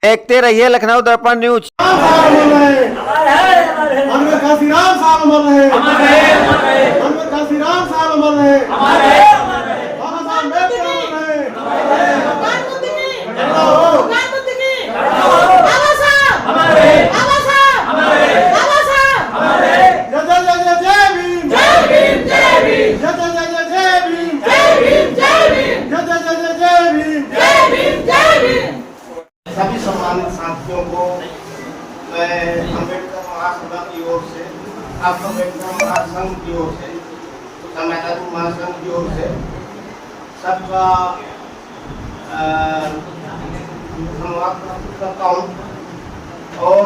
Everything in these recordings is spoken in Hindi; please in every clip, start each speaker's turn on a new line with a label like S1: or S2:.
S1: देखते रहिए लखनऊ दर्पण न्यूज।
S2: अनवर काशीराम साहब अमर रहे, अनवर काशीराम साहब अमर रहे, बाबा साहब अम्बेडकर अमर रहे। जय जय जय जय भीम, जय भीम जय भीम, जय जय जय जय भीम, जय भीम जय भीम, जय जय जय जय भीम, जय भीम जय भीम। सभी सम्मानित साथियों को मैं अम्बेडकर महासभा की ओर से, आप अम्बेडकर महासंघ की ओर से, समाजवादी महासंघ की ओर से सबका धन्यवाद प्राप्त करता हूँ। और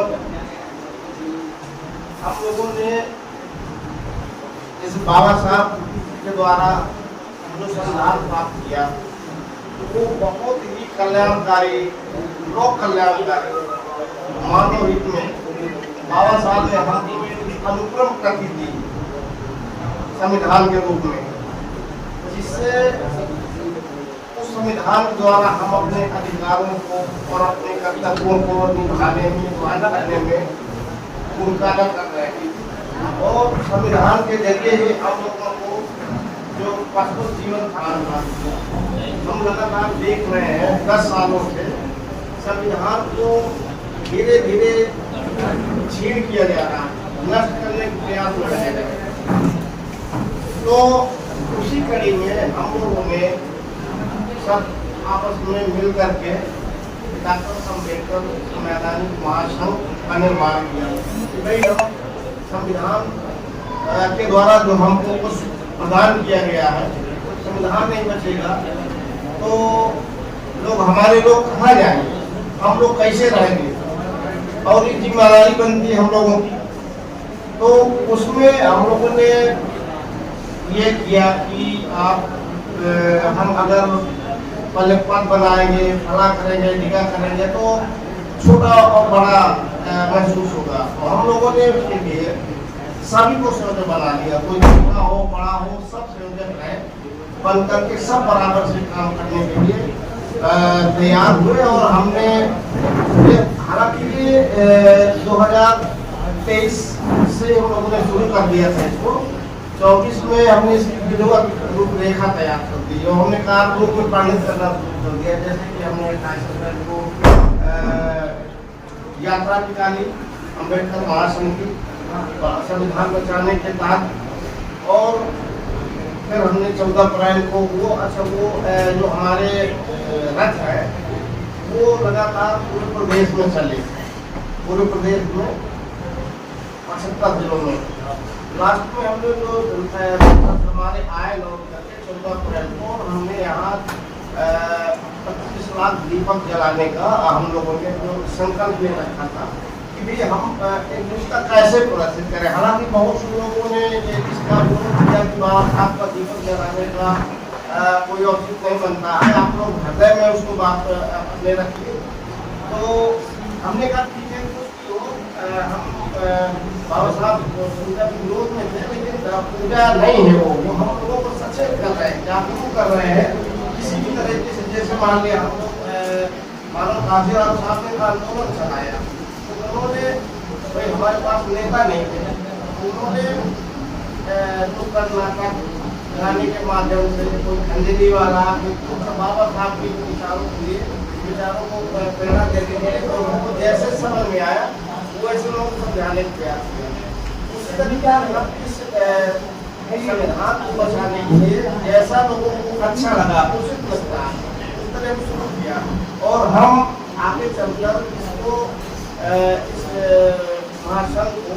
S2: हम लोगों ने इस बाबा साहब के द्वारा जो संविधान प्राप्त किया वो बहुत ही कल्याणकारी, लोक कल्याणकारी, मानव हित में बाबा साहब ने हमको अनुक्रम प्रति दी संविधान के रूप में, जिससे उस संविधान के द्वारा हम अपने अधिकारों को और अपने कर्तव्यों को निभाने में भूमिका कर रहे हैं। और संविधान के जरिए ही हम लोगों को जो वास्तविक जीवन धारण हम लगातार देख रहे हैं 10 सालों से संविधान को धीरे धीरे छीन किया जा रहा है, नष्ट करने के प्रयास में रहे हैं। तो उसी कड़ी में हम लोगों ने सब आपस में मिल करके डॉक्टर अम्बेडकर मैदानी महासंघ का निर्माण किया। भाई हम संविधान के द्वारा जो हमको कुछ प्रदान किया गया है, संविधान नहीं बचेगा तो हमारे लोग कहाँ जाएंगे, हम लोग कैसे रहेंगे, और ये जिम्मेदारी बनती है हम लोगों की। तो उसमें हम लोगों ने ये किया कि हम अगर पहले पद बनाएंगे, फला करेंगे, ढिगा करेंगे तो छोटा और बड़ा महसूस होगा। और हम लोगों ने उसके लिए सभी को संयोजक बना लिया, कोई छोटा हो बड़ा हो सब संयोजक रहे, बन करके सब बराबर से काम करने के लिए तैयार हुए। और हमने हालांकि 2023 से हम लोगों ने शुरू कर दिया था इसको, 24 में हमने इसकी विधिवत रूपरेखा तैयार कर दी और हमने कार्य रूप में पारित करना शुरू कर दिया। जैसे कि हमने 28 अप्रैल को यात्रा निकाली अम्बेडकर महासंघ की संविधान बचाने के तहत, और फिर हमने 14 अप्रैल को वो जो हमारे रथ है वो लगातार पूरे प्रदेश में चले, पूरे प्रदेश में 75 जिलों में। लास्ट में हमने जो हमारे आए लोग करके 14 अप्रैल को हमने यहाँ 25 लाख दीपक जलाने का हम लोगों ने जो संकल्प में रखा था कि भाई हम एक दूसरा कैसे प्रदर्शित करें। हालांकि बहुत से लोगों ने इसका विरोध किया कि आपका दीपक जलाने का कोई औचित्य नहीं बनता है, आप लोग हृदय में उसको बात अपने रखिए। तो हमने कहा ठीक है, हम बाबा साहब पूजा के विरोध में थे, लेकिन पूजा नहीं है वो हम लोगों को सचेत कर रहे हैं, जागरूक कर रहे हैं किसी भी तरीके से। जैसे मान लिया हम लोग मानो काशीराम साहब ने आंदोलन चलाया, तो उन्होंने भाई हमारे पास नेता नहीं थे, उन्होंने जो कर्नाटक गाने के माध्यम से कोई खंजरी वाला बाबा साहब के विचारों को प्रेरणा देने के लिए तो उनको जैसे समझ में आया वैसे लोगों को समझाने का प्रयास किया। उसी तरीके हम इस संविधान को बचाने के लिए जैसा लोगों को अच्छा लगा, उचित लगता है, उस तरह को शुरू किया। और हम आगे चलकर इसको इस महासंघ को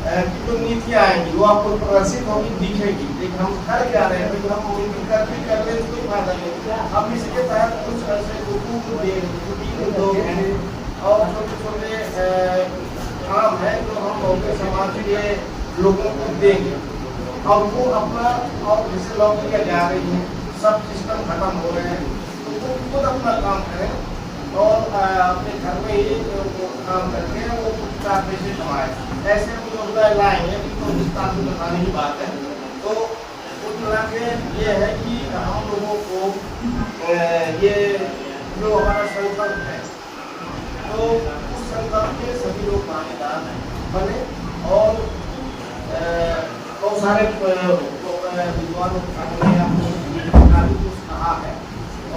S2: की जो नीतियाँ आएंगी वो आपको प्रदर्शित होगी, दिखेगी। लेकिन हम कर क्या रहे हैं, तो हम कर ले कोई फायदा नहीं। अब इसके तहत कुछ ऐसे उद्योग हैं और छोटे छोटे काम है जो हम लोग समाज के लोगों को देंगे, और वो अपना, और जैसे नौकरियाँ जा रही हैं, सब सिस्टम खत्म हो रहे हैं, तो वो खुद अपना काम करें और अपने घर में ही वो काम करके वो कुछ पैसे कमाए। ऐसे हम योजना लाएंगे तो विस्तार से बताने की बात है। तो उस तरह के ये है कि हम लोगों को ये जो हमारा संकल्प है, तो लोग भागीदार बने और बहुत सारे विद्वानों ने कुछ कहा है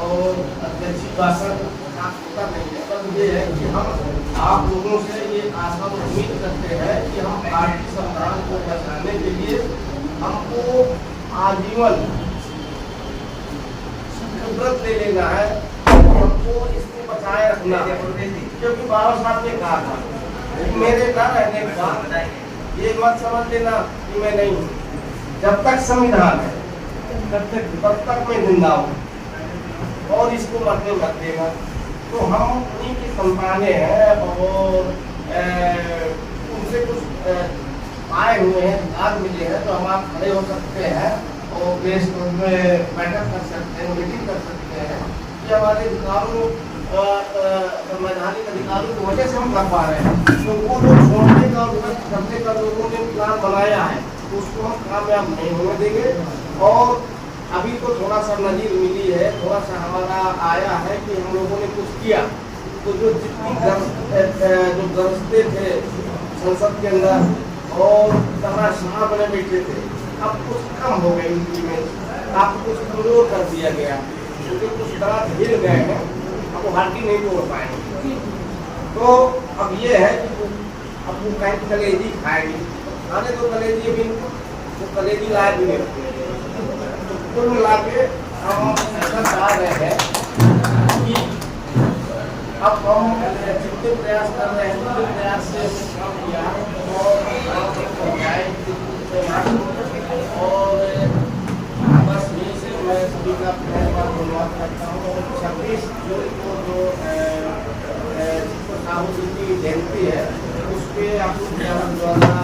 S2: और अध्यक्ष भाषण होता नहीं है, पर ये है कि हम आप लोगों से ये आशा और उम्मीद करते हैं कि हम पार्टी संविधान को बचाने के लिए हमको आजीवन व्रत ले लेना है, हमको इसको बचाए रखना है। क्योंकि बाबा साहब ने कहा था कि मेरे न रहने के बाद ये मत समझ लेना कि मैं नहीं हूँ, जब तक संविधान है तब तक मैं जिंदा हूँ और इसको मरने मत देगा। तो हम उन्हीं की संतानें हैं और उनसे कुछ आए हुए हैं, आज मिले हैं, तो हम आप खड़े हो सकते हैं और देश में बैठक कर सकते हैं, मीटिंग कर सकते हैं कि हमारे अधिकारों संवैधानिक अधिकारों की वजह से हम कर पा रहे हैं। तो वो लोग छोड़ने का और करने का लोगों ने प्लान बनाया है, उसको हम कामयाब नहीं होने देंगे। और अभी तो थोड़ा सा नजीर मिली है, थोड़ा सा हमारा आया है कि हम लोगों ने कुछ किया, तो जो जितनी गरजते थे संसद के अंदर और तमाशा बने बैठे थे, अब कुछ कम हो गई उनकी में, आपको कुछ कमजोर कर दिया गया, क्योंकि कुछ तरह हिल गए हैं, अब वो हड्डी नहीं तोड़ पाएंगे। तो अब ये है कि अब वो कहीं कलेजी खाएंगे, खाने तो कलेजी भी वो कलेजी लाए भी नहीं। तो कुल मिला के हम ऐसा चाह रहे हैं कि अब हम जितने प्रयास कर रहे हैं उतने प्रयास से काम किया और बस यही से मैं सभी का धन्यवाद करता हूँ। और 26 जून को जो साहू जी की जयंती है उस पर आप द्वारा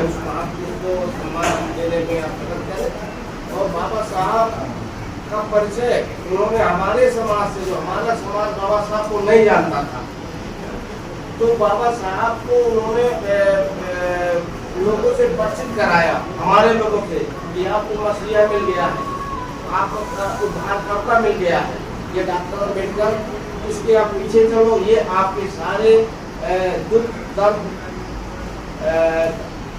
S2: उस महापुरुष को सम्मान देने में आप प्रकट करें। और बाबा साहब का परिचय उन्होंने हमारे समाज से, जो हमारा समाज बाबा साहब को नहीं जानता था, तो बाबा साहब को उन्होंने लोगों से परिचित कराया, हमारे लोगों से, कि आपको मसीहा मिल गया है, आपको उद्धारकर्ता मिल गया है, ये डॉक्टर अम्बेडकर, इसके आप पीछे चलो, ये आपके सारे दुख दर्द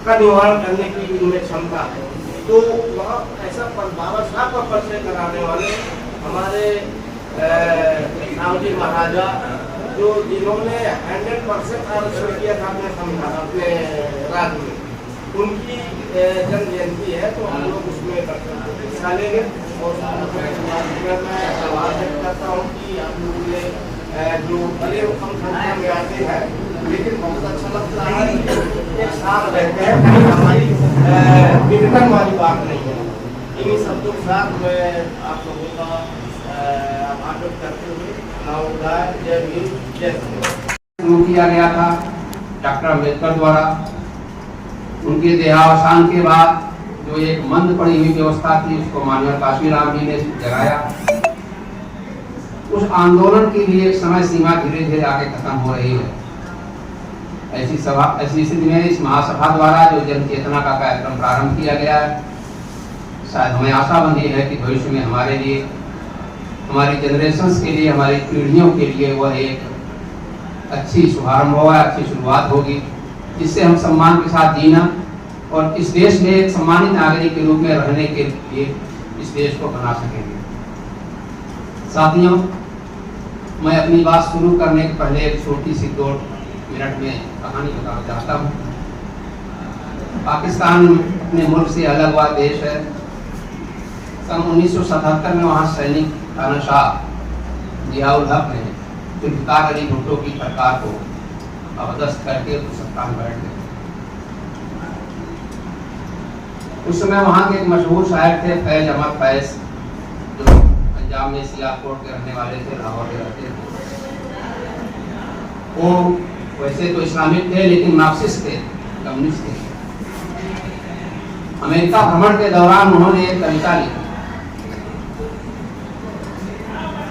S2: का निवारण करने की इनमें क्षमता है। तो वहाँ ऐसा बाबा साहब का परिचय कराने वाले हमारे नावजी महाराजा, जो जिन्होंने 100% आरक्षण किया था अपने संविधान, अपने राज्य में, उनकी जन्म जयंती है, तो हम लोग उसमें हिस्सा लेंगे। और मैं सवाल करता हूँ कि आप लोगों ने जो बड़े कम संख्या में आते हैं, लेकिन बहुत अच्छा लगता है, एक साथ रहते हैं, कहीं हमारी विघटन वाली बात नहीं है। इन्हीं शब्दों के साथ मैं आप लोगों का आभार व्यक्त करते हुए नमोदाय, जय भीम, जय श्री।
S3: शुरू किया गया था डॉक्टर अम्बेडकर द्वारा। उनके देहावसान के बाद जो एक मंद पड़ी हुई व्यवस्था थी, उसको माननीय काशीराम जी ने जगाया। उस आंदोलन की भी एक समय सीमा धीरे धीरे आगे खत्म हो रही है। ऐसी स्थिति में इस महासभा द्वारा जो जन चेतना का कार्यक्रम प्रारंभ किया गया है, शायद हमें आशा बंधी है कि भविष्य में हमारे लिए, हमारी जनरेशंस के लिए, हमारी पीढ़ियों के लिए वह एक अच्छी शुभारंभ होगा, अच्छी शुरुआत होगी, जिससे हम सम्मान के साथ जीना और इस देश में एक सम्मानित नागरिक के रूप में रहने के लिए इस देश को बना सकेंगे। साथियों, मैं अपनी बात शुरू करने के पहले एक छोटी सी 2 मिनट में कहानी बताना चाहता हूँ। पाकिस्तान अपने मुल्क से अलग हुआ देश है। सन 1977 में वहाँ सैनिक तानाशाह जियाउल हक ने जुल्फ़िकार अली भुट्टो की सरकार को अपदस्थ करके सत्ता में बैठ गए। उस समय वहाँ के एक मशहूर शायर थे फैज अहमद फैज, जो पंजाब में सियालकोट के रहने वाले थे, लाहौर के रहते थे। वो वैसे तो इस्लामिक थे, लेकिन मार्क्सिस्ट थे, कम्युनिस्ट थे। अमेरिका भ्रमण के दौरान उन्होंने एक कविता लिखी,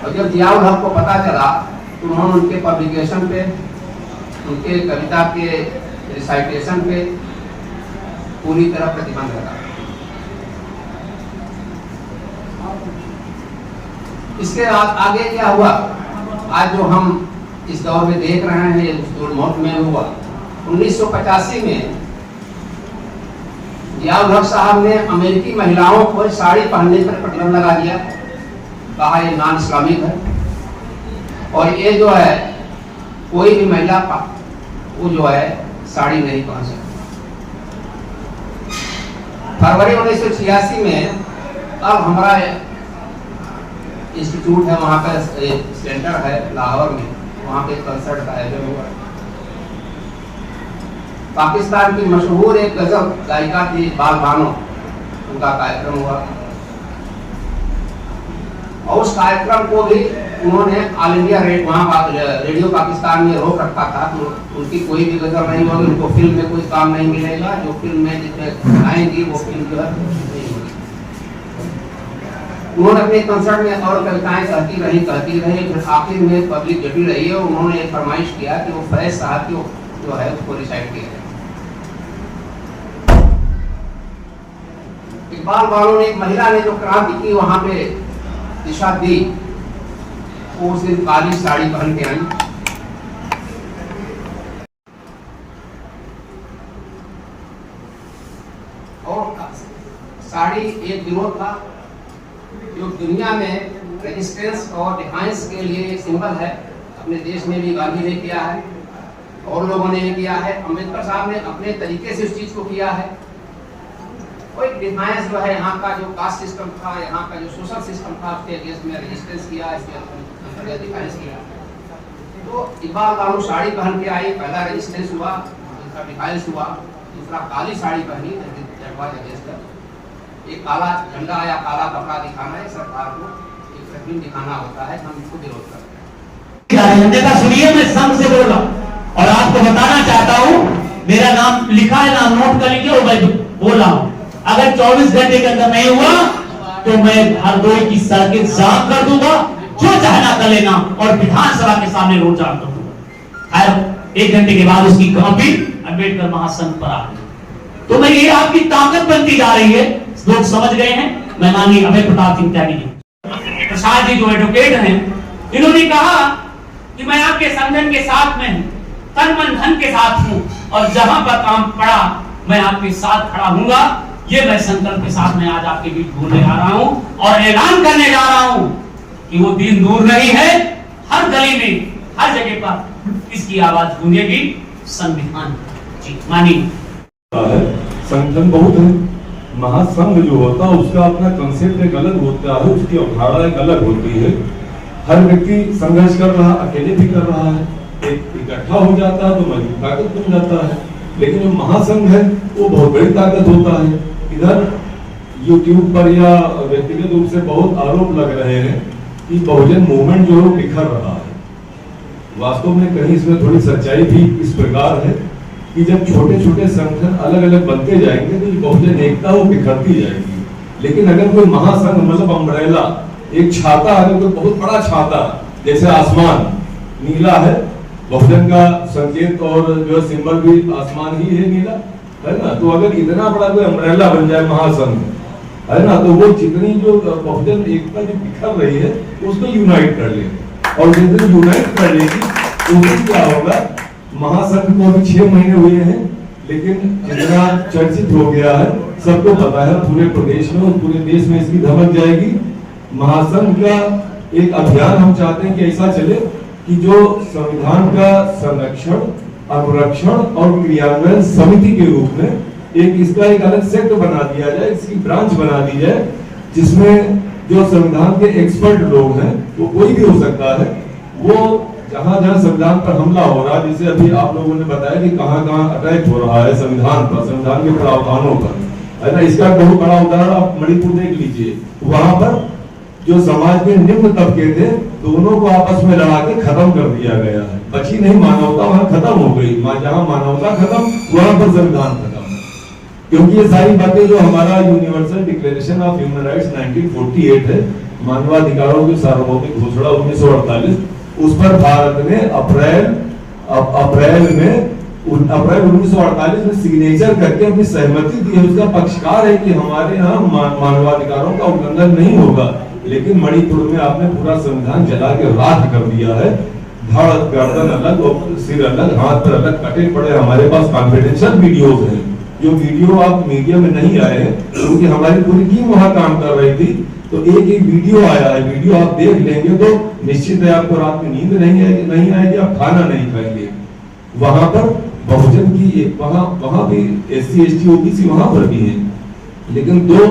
S3: और जब जियाउल हक को पता चला तो उन्होंने उनके पब्लिकेशन पे, उनके कविता के रिसाइटेशन पे पूरी तरह प्रतिबंध लगा। इसके आगे क्या हुआ? आज जो हम इस दौर में देख रहे हैं, उस दौर मौत में हुआ। 1985 में जियाउल हक साहब ने अमेरिकी महिलाओं को साड़ी पहनने पर प्रतिबंध लगा दिया, कहा ये नॉन इस्लामिक है और ये जो है कोई भी महिला वो जो है साड़ी नहीं पहन सकती। फरवरी 1986 में अब हमारा इंस्टीट्यूट है, वहाँ का सेंटर है लाहौर में, वहाँ पे कंसर्ट का आयोजन हुआ। पाकिस्तान की मशहूर एक गजल गायिका थी बाल बानो, उनका कार्यक्रम हुआ और उस कार्यक्रम को भी उन्होंने ऑल इंडिया रेडियो पाकिस्तान में रोक रखा था। तो उनकी कोई भी गजल नहीं होगी, उनको फिल्म में कोई काम नहीं मिलेगा, जो फिल्म में जिसमें आएंगी वो फिल्म जो है नहीं होगी। उन्होंने अपने कंसर्ट में और कविताएं कहती रही, फिर आखिर में पब्लिक जटी रही है, उन्होंने एक फरमाइश किया कि वो फैज साहब की जो है उसको रिसाइट किया जाए। इकबाल बानो ने, एक महिला ने जो क्रांति की वहां पे दिशा दी, वो उस दिन काली साड़ी पहन के आई। और साड़ी एक विरोध था जो दुनिया में रेजिस्टेंस और डिफाइंस के लिए एक सिंबल है। अपने देश में भी गांधी ने किया है और लोगों ने किया है, अम्बेडकर साहब ने अपने तरीके से उस चीज को किया है। कोई डिफाइंस जो है यहाँ का जो कास्ट सिस्टम था, यहाँ का जो सोशल सिस्टम था, उसके अगेंस्ट में रेजिस्टेंस किया, इसके अंतर्गत डिफाइंस किया। तो इकबाल बानो साड़ी पहन के आई, पहला रेजिस्टेंस हुआ, दूसरा डिफाइंस हुआ, दूसरा काली साड़ी पहनी, एक काला झंडा या काला कपड़ा दिखाना है सरकार को, एक फिल्म दिखाना होता है, हम इसको विरोध करते हैं।
S4: अन्यथा सुनिए, मैं संघ से बोल रहा हूँ और आपको बताना चाहता हूँ, मेरा नाम लिखा है, नाम नोट कर लीजिए और मैं बोल रहा हूँ, अगर 24 घंटे के अंदर नहीं हुआ तो मैं हरदोई की सड़कें जाम कर दूंगा, जो चाहना कर लेना, और विधानसभा के सामने रोड जाम कर दूंगा। 1 घंटे के बाद उसकी कॉपी अम्बेडकर महासंघ पर आ गई। तो मैं ये आपकी ताकत बनती जा रही है, लोग समझ गए हैं। मैं माननीय अभय प्रताप सिंह त्यागी जी, प्रसाद जी जो एडवोकेट हैं, इन्होंने कहा कि मैं आपके संगठन के साथ में हूं, तन मन धन के साथ हूं और जहां पर काम पड़ा मैं आपके साथ खड़ा हूंगा। ये मैं संकल्प के साथ में आज आपके बीच बोलने जा रहा हूं और ऐलान करने जा रहा हूं कि वो दिन दूर नहीं है, हर गली में, हर जगह पर इसकी आवाज गूंजेगी। संविधान जी मानिए,
S5: संगठन बहुत है, महासंघ जो होता है उसका अपना कंसेप्ट एक अलग होता है, उसकी अवधारणा एक अलग होती है। हर व्यक्ति संघर्ष कर रहा, अकेले भी कर रहा है, एक इकट्ठा हो जाता है तो मजबूत ताकत बन जाता है। लेकिन जो महासंघ है वो बहुत बड़ी ताकत होता है। इधर YouTube पर या व्यक्तिगत रूप से बहुत आरोप लग रहे हैं कि बहुजन मूवमेंट जो है बिखर रहा है। वास्तव में कहीं इसमें थोड़ी सच्चाई भी इस प्रकार है कि जब छोटे छोटे संगठन अलग अलग बनते जाएंगे तो बहुजन एकता वो बिखरती जाएगी। लेकिन अगर कोई महासंघ मतलब अम्ब्रेला, एक छाता, अगर कोई बहुत बड़ा छाता, जैसे आसमान नीला है, बहुजन का संकेत और जो सिंबल भी आसमान ही है, नीला है ना, तो अगर इतना बड़ा कोई अम्ब्रेला बन जाए महासंघ, है ना, तो वो जितनी जो बहुजन एकता जो बिखर रही है उसको यूनाइट कर ले, और जितनी यूनाइट कर लेगी तो क्या होगा, महासंघ को अभी 6 महीने हुए हैं, लेकिन जितना चर्चित हो गया है सबको पता है, पूरे प्रदेश में और पूरे देश में इसकी धमक जाएगी। महासंघ का एक अभियान हम चाहते हैं कि ऐसा चले कि जो संविधान का संरक्षण, अनुरक्षण और क्रियान्वयन समिति के रूप में एक इसका एक अलग सेक्ट बना दिया जाए, इसकी ब्रांच बना दी जाए, जिसमें जो संविधान के एक्सपर्ट लोग हैं, वो कोई भी हो सकता है, वो जहां जहां संविधान पर हमला हो रहा है, जैसे अभी आप लोगों ने बताया कि कहां कहां अटैक हो रहा है संविधान पर, संविधान के प्रावधानों पर, है ना, इसका बहुत बड़ा उदाहरण आप मणिपुर देख लीजिए। वहां पर जो समाज के निम्न तबके थे, दोनों को आपस में लड़ा के खत्म कर दिया गया है। बची नहीं मानवता, वहां खत्म हो गई। जहां मानवता खत्म, वहां पर संविधान खत्म। क्योंकि ये सारी बातें जो हमारा universal declaration of human rights 1948 है, मानवाधिकारों की सार्वभौमिक घोषणा 1948, उस पर भारत ने अप्रैल 1948 में सिग्नेचर करके अपनी सहमति दी है। उसका पक्षकार है कि हमारे यहाँ मानवाधिकारों का उल्लंघन नहीं होगा। लेकिन मणिपुर में आपने पूरा संविधान जला के राख कर दिया है। धड़ गर्दन अलग और सिर अलग, हाथ पर अलग कटे पड़े। हमारे पास कॉन्फिडेंशियल वीडियोस हैं, जो वीडियो आप मीडिया में नहीं आए हैं क्योंकि हमारी पूरी टीम वहां काम कर रही थी। तो एक एक वीडियो आया है, वीडियो आप देख लेंगे तो निश्चित है आपको रात में नींद नहीं आएगी, आप खाना नहीं खाएंगे। वहां पर बहुजन की वहां भी SC ST OBC वहां पर भी है, लेकिन दो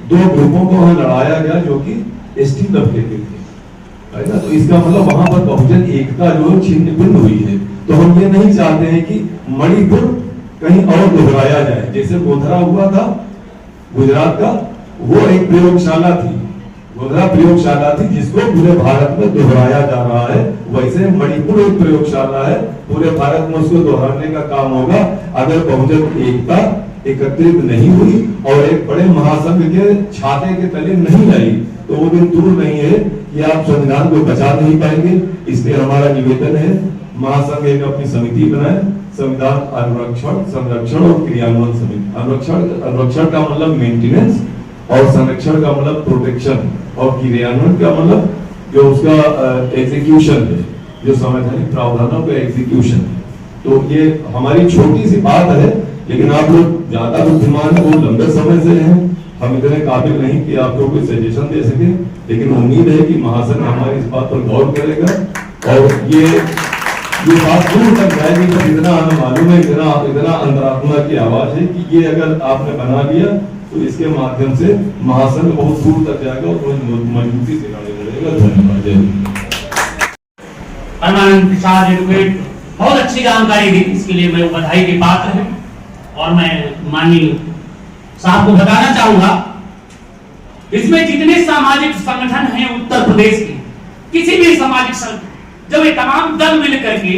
S5: ग्रुपों को वहां लड़ाया गया जो कि ST तबके के थे, है ना। तो इसका मतलब वहां पर बहुजन एकता जो है छिन्न भिन्न हुई है। तो हम ये नहीं चाहते हैं कि मणिपुर कहीं और दोहराया जाए। जैसे गोधरा हुआ था गुजरात का, वो एक प्रयोगशाला थी, गोधरा प्रयोगशाला थी जिसको पूरे भारत में दोहराया जा रहा है। वैसे मणिपुर एक प्रयोगशाला है, पूरे भारत में उसको दोहराने का काम होगा। अगर बहुजन एकता एकत्रित नहीं हुई और एक बड़े महासंघ के छाते के तले नहीं आई तो वो दिन दूर नहीं है कि आप संविधान को बचा नहीं पाएंगे। इसलिए हमारा निवेदन है महासंघ एक अपनी समिति बनाए, संविधान अनुरक्षण, संरक्षण और क्रियान्वयन समिति। अनुरक्षण का मतलब मेंटेनेंस और संरक्षण का मतलब प्रोटेक्शन और क्रियान्वयन का मतलब जो उसका एग्जीक्यूशन है, जो संवैधानिक प्रावधानों का एग्जीक्यूशन। तो ये हमारी छोटी सी बात है, लेकिन आप लोग ज्यादा बुद्धिमान है, बहुत लंबे समय से हैं, हम इतने काबिल नहीं कि आपको कोई सजेशन दे सके, लेकिन उम्मीद है कि महासंघ हमारी इस बात पर गौर करेगा और ये बात दूर तक जाएगी। तो इतना हमें मालूम है, इतना अंतरात्मा की आवाज है कि ये अगर आपने बना लिया तो इसके माध्यम से महासंघ बहुत दूर तक जाएगा और बहुत मजबूती से आगे बढ़ेगा। धन्यवाद।
S4: परमानंद प्रसाद एडवोकेट बहुत अच्छी जानकारी दी, इसके लिए मैं बधाई के पात्र हूँ। और मैं माननीय साहब को बताना चाहूंगा, इसमें जितने सामाजिक संगठन हैं उत्तर प्रदेश के, किसी भी सामाजिक संगठन, जब ये तमाम दल मिल करके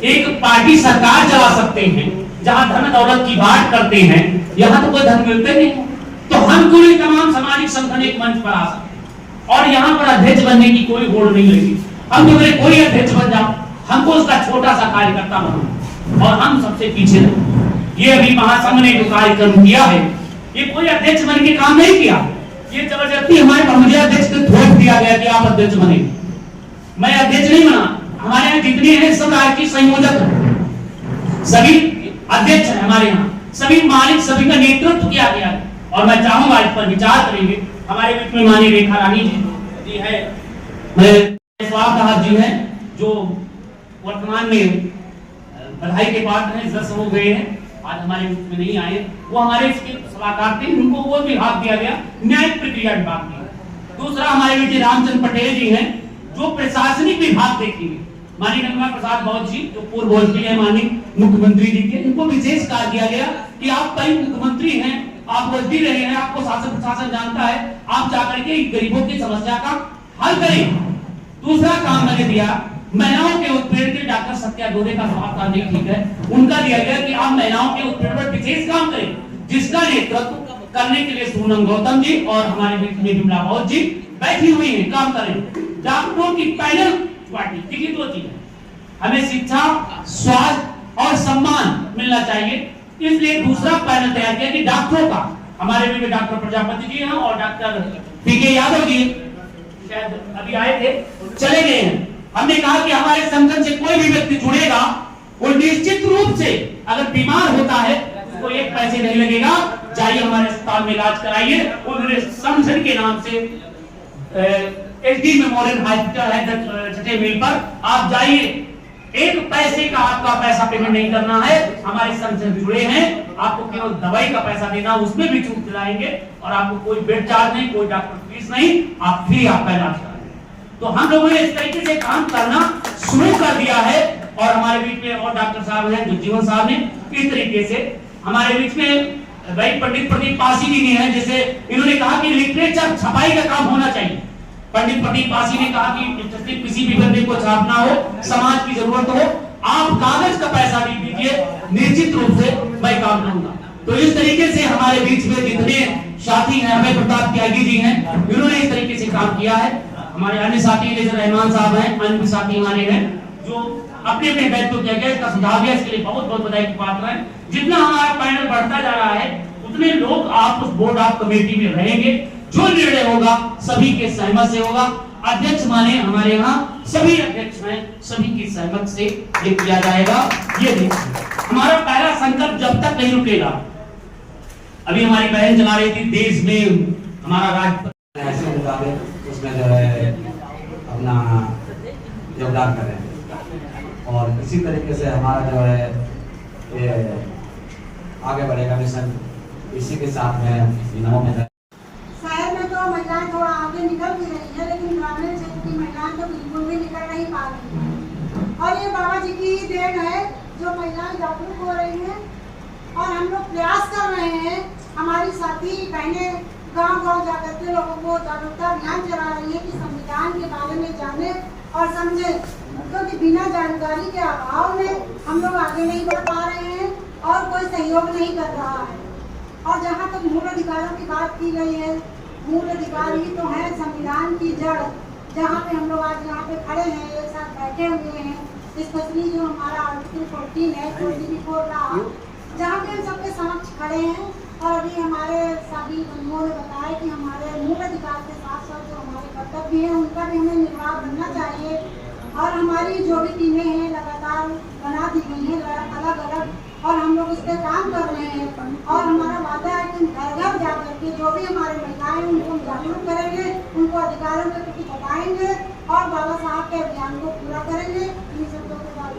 S4: एक पार्टी सरकार चला सकते हैं, जहां धन दौलत की बात करते हैं, यहाँ तो कोई धन मिलते नहीं, तो हम पूरे तमाम सामाजिक संगठन एक मंच पर आ सकते हैं और यहाँ पर अध्यक्ष बनने की कोई होड़ नहीं लगी। हम तो कोई अध्यक्ष बन जाओ, हमको उसका छोटा सा कार्यकर्ता बनो और हम सबसे पीछे रहो। ये अभी महासंघ ने जो कार्यक्रम किया है, ये कोई अध्यक्ष बन के काम नहीं किया, ये जबरदस्ती हमारे मुझे अध्यक्ष को थोप दिया गया कि आप अध्यक्ष बने। मैं अध्यक्ष नहीं बना, हमारे यहाँ जितने हैं सब राष्ट्रीय संयोजक हैं, सभी अध्यक्ष हैं हमारे यहाँ, सभी मालिक, सभी का नेतृत्व किया गया है। और मैं चाहूंगा इस पर विचार करेंगे। हमारे बीच में माननीय रेखा रानी जी है, जी हैं, जो वर्तमान में बधाई के पात्र हैं, 10 हो गए हैं, आज हमारे बीच में नहीं आए। वो हमारे इसके सलाहकार थे, उनको वो विभाग दिया गया, न्यायिक प्रक्रिया विभाग दिया। दूसरा हमारे बीच रामचंद्र पटेल जी हैं, जो प्रशासनिक विभाग देखेंगे। माननीय गंगा प्रसाद मौर्य जी, जो पूर्व मंत्री है माननीय मुख्यमंत्री जी के, इनको विशेष कार्य दिया गया कि आप कई मुख्यमंत्री हैं, आप वजदी रहे हैं, आपको शासन प्रशासन जानता है, आप जाकर के गरीबों की समस्या का हल करें। दूसरा काम मैंने दिया महिलाओं के उत्पीड़न के, डॉक्टर सत्या दोरे का समाप्त नहीं ठीक है, उनका दिया गया कि आप महिलाओं के उत्पीड़न पर विशेष काम करें, जिसका नेतृत्व करने के लिए सोनम गौतम जी और हमारे बीच में विमला रावत जी बैठी हुई है, काम करें। डॉक्टरों की पैनल पार्टी टिकट होती है, हमें शिक्षा, स्वास्थ्य और सम्मान मिलना चाहिए, इसलिए दूसरा पैनल तैयार किया कि डॉक्टरों का, हमारे बीच में डॉक्टर प्रजापति जी हैं और डॉक्टर पीके यादव जी शायद अभी आए थे, चले गए हैं। हमने कहा कि हमारे संगठन से कोई भी व्यक्ति जुड़ेगा, वो निश्चित रूप से अगर बीमार होता है उसको 1 पैसे नहीं लगेगा, जाइए हमारे अस्पताल में इलाज कराइए। उन्होंने संगठन के नाम से एसडी मेमोरियल हॉस्पिटल है छठे मील पर, आप जाइए, 1 पैसे का आपका पैसा पेमेंट नहीं करना है, हमारे संगठन जुड़े हैं, आपको केवल दवाई का पैसा देना, उसमें भी छूट दिलाएंगे और आपको कोई बेड चार्ज नहीं, कोई डॉक्टर फीस नहीं, आप फ्री आपका इलाज कराएंगे। तो हम लोगों ने इस तरीके से काम करना शुरू कर दिया है और हमारे बीच में और डॉक्टर साहब हैं, जो जीवन साहब ने, इस तरीके से हमारे बीच में भाई पंडित प्रदीप पासी जी ने हैं, जैसे इन्होंने कहा कि लिटरेचर छपाई का काम होना चाहिए। पंडित प्रदीप पासी ने कहा कि किसी भी बंदे को छापना हो, समाज की जरूरत हो, आप कागज का पैसा भी दीजिए, निश्चित रूप से मैं काम करूंगा। तो इस तरीके से हमारे बीच में जितने साथी हैं, अभय प्रताप त्यागी जी हैं, इन्होंने इस तरीके से काम किया है। हमारे अन्य साथी जैसे रहमान साहब हैं, अन्य साथी हमारे हैं जो अपने अपने दायित्व किया गया, इसका सुझाव दिया, इसके लिए बहुत बहुत बधाई की पात्र है। जितना हमारा पैनल बढ़ता जा रहा है उतने लोग आप उस बोर्ड ऑफ कमेटी में रहेंगे, जो निर्णय होगा सभी के सहमत से होगा। अध्यक्ष माने हमारे यहाँ सभी अध्यक्ष हैं, सभी की सहमत से ये किया जाएगा। ये देखिए हमारा पहला संकल्प जब तक नहीं रुकेगा। अभी हमारी बहन चला रही थी देश में हमारा राष्ट्र
S6: ऐसे मुताबिक उसमें जो है अपना योगदान करें और इसी तरीके से हमारा जो है ये आगे बढ़ेगा मिशन। इसी के साथ में दिनों में
S7: शहर में तो महिलाएं थोड़ा आगे निकल भी रही है, लेकिन ग्रामीण क्षेत्र की महिलाएं तो बिल्कुल भी निकल नहीं पा रही हैं। और ये बाबा जी की देन है जो महिलाएं जागरूक हो रही हैं और हम लोग प्रयास कर रहे हैं। हमारी साथी बहनें गांव-गांव जाकर के लोगों को जागरूकता अभियान चला रही है कि संविधान के बारे में जाने और समझे, क्योंकि बिना जानकारी के अभाव में हम लोग आगे नहीं बढ़ पा रहे हैं और कोई सहयोग नहीं कर रहा है। और जहाँ तक मूल अधिकारों की बात की गई है, मूल अधिकार ही तो है संविधान की जड़, जहाँ पे हम लोग आज यहाँ पे खड़े हैं, एक साथ बैठे हुए हैं। स्पेशली जो हमारा आर्टिकल 14 है 24 का, जहाँ पे हम सबके समक्ष खड़े हैं। और अभी हमारे सभी बंधुओं ने बताया कि हमारे मूल अधिकार के साथ साथ जो हमारे कर्तव्य हैं उनका भी हमें निर्वाह करना चाहिए। और हमारी जो भी टीमें हैं लगातार बना दी गई हैं अलग अलग, और हम लोग इस पर काम कर रहे हैं। और हमारा वादा है कि घर घर जाकर के जो भी हमारे महिलाएं उनको जागरूक करेंगे, उनको अधिकारों के प्रति बताएंगे और बाबा साहब के अभियान को पूरा करेंगे। इन शब्दों के बाद